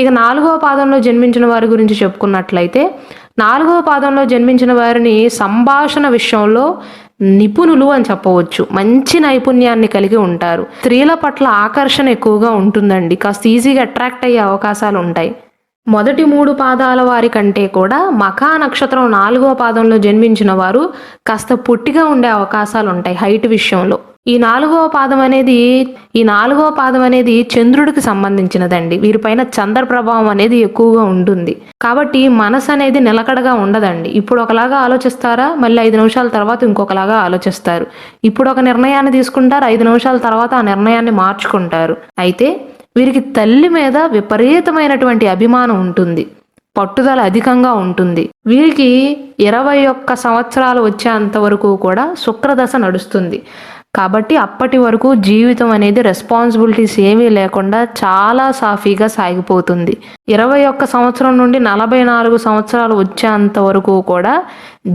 ఇక 4వ పాదంలో జన్మించిన వారి గురించి చెప్పుకున్నట్లయితే 4వ పాదంలో జన్మించిన వారిని సంభాషణ విషయంలో నిపుణులు అని చెప్పవచ్చు. మంచి నైపుణ్యాన్ని కలిగి ఉంటారు. స్త్రీల పట్ల ఆకర్షణ ఎక్కువగా ఉంటుందండి. కాస్త ఈజీగా అట్రాక్ట్ అయ్యే అవకాశాలు ఉంటాయి. మొదటి 3 పాదాల వారి కంటే కూడా మఖా నక్షత్రం 4వ పాదంలో జన్మించిన వారు కాస్త పొట్టిగా ఉండే అవకాశాలు ఉంటాయి హైట్ విషయంలో. ఈ 4వ పాదం అనేది చంద్రుడికి సంబంధించినదండి. వీరిపైన చంద్ర ప్రభావం అనేది ఎక్కువగా ఉంటుంది. కాబట్టి మనసు అనేది నిలకడగా ఉండదండి. ఇప్పుడు ఒకలాగా ఆలోచిస్తారా, మళ్ళీ 5 నిమిషాల తర్వాత ఇంకొకలాగా ఆలోచిస్తారు. ఇప్పుడు ఒక నిర్ణయాన్ని తీసుకుంటారు, 5 నిమిషాల తర్వాత ఆ నిర్ణయాన్ని మార్చుకుంటారు. అయితే వీరికి తల్లి మీద విపరీతమైనటువంటి అభిమానం ఉంటుంది. పట్టుదల అధికంగా ఉంటుంది. వీరికి 21 సంవత్సరాలు వచ్చేంత వరకు కూడా శుక్రదశ నడుస్తుంది. కాబట్టి అప్పటి వరకు జీవితం అనేది రెస్పాన్సిబిలిటీస్ ఏమీ లేకుండా చాలా సాఫీగా సాగిపోతుంది. 21 సంవత్సరం నుండి 44 సంవత్సరాలు వచ్చేంత వరకు కూడా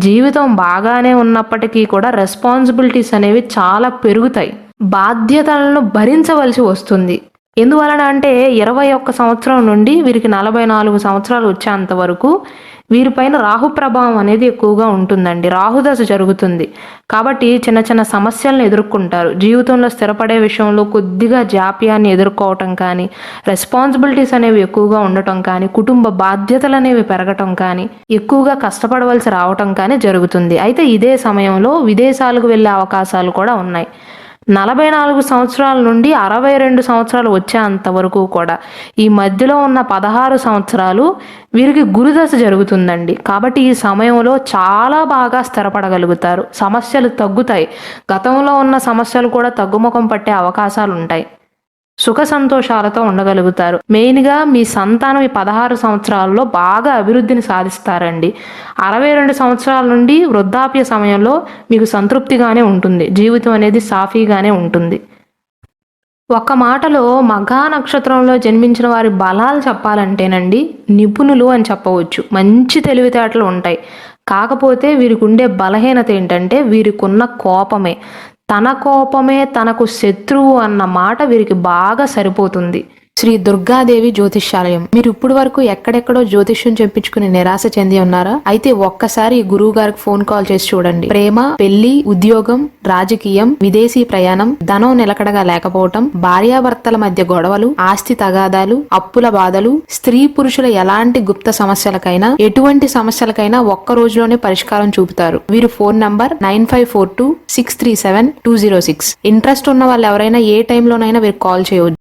జీవితం బాగానే ఉన్నప్పటికీ కూడా రెస్పాన్సిబిలిటీస్ అనేవి చాలా పెరుగుతాయి. బాధ్యతలను భరించవలసి వస్తుంది. ఎందువలన అంటే 21 సంవత్సరం నుండి వీరికి 44 సంవత్సరాలు వచ్చేంత వరకు వీరిపైన రాహు ప్రభావం అనేది ఎక్కువగా ఉంటుందండి. రాహుదశ జరుగుతుంది. కాబట్టి చిన్న చిన్న సమస్యలను ఎదుర్కొంటారు. జీవితంలో స్థిరపడే విషయంలో కొద్దిగా జాప్యాన్ని ఎదుర్కోవటం కానీ, రెస్పాన్సిబిలిటీస్ అనేవి ఎక్కువగా ఉండటం కానీ, కుటుంబ బాధ్యతలు అనేవి పెరగటం కానీ, ఎక్కువగా కష్టపడవలసి రావటం కానీ జరుగుతుంది. అయితే ఇదే సమయంలో విదేశాలకు వెళ్ళే అవకాశాలు కూడా ఉన్నాయి. 44 సంవత్సరాల నుండి 62 సంవత్సరాలు వచ్చేంత వరకు కూడా ఈ మధ్యలో ఉన్న 16 సంవత్సరాలు వీరికి గురుదశ జరుగుతుందండి. కాబట్టి ఈ సమయంలో చాలా బాగా స్థిరపడగలుగుతారు. సమస్యలు తగ్గుతాయి. గతంలో ఉన్న సమస్యలు కూడా తగ్గుముఖం పట్టే అవకాశాలు ఉంటాయి. సుఖ సంతోషాలతో ఉండగలుగుతారు. మెయిన్గా మీ సంతానం ఈ 16 సంవత్సరాల్లో బాగా అభివృద్ధిని సాధిస్తారండి. 62 సంవత్సరాల నుండి వృద్ధాప్య సమయంలో మీకు సంతృప్తిగానే ఉంటుంది. జీవితం అనేది సాఫీగానే ఉంటుంది. ఒక్క మాటలో మఘా నక్షత్రంలో జన్మించిన వారి బలాలు చెప్పాలంటేనండి నిపుణులు అని చెప్పవచ్చు. మంచి తెలివితేటలు ఉంటాయి. కాకపోతే వీరికి ఉండే బలహీనత ఏంటంటే వీరికున్న కోపమే. తన కోపమే తనకు శత్రువు అన్న మాట వీరికి బాగా సరిపోతుంది. శ్రీ దుర్గాదేవి జ్యోతిష్యాలయం. మీరు ఇప్పుడు వరకు ఎక్కడెక్కడో జ్యోతిష్యం చెప్పించుకుని నిరాశ చెంది ఉన్నారా? అయితే ఒక్కసారి గురువు గారికి ఫోన్ కాల్ చేసి చూడండి. ప్రేమ, పెళ్లి, ఉద్యోగం, రాజకీయం, విదేశీ ప్రయాణం, ధనం నిలకడగా లేకపోవటం, భార్యాభర్తల మధ్య గొడవలు, ఆస్తి తగాదాలు, అప్పుల బాధలు, స్త్రీ పురుషుల ఎలాంటి గుప్త సమస్యలకైనా, ఎటువంటి సమస్యలకైనా ఒక్క రోజులోనే పరిష్కారం చూపుతారు. వీరు ఫోన్ నంబర్ 9542637206. ఇంట్రెస్ట్ ఉన్న వాళ్ళు ఎవరైనా ఏ టైంలోనైనా వీరికి కాల్ చేయవచ్చు.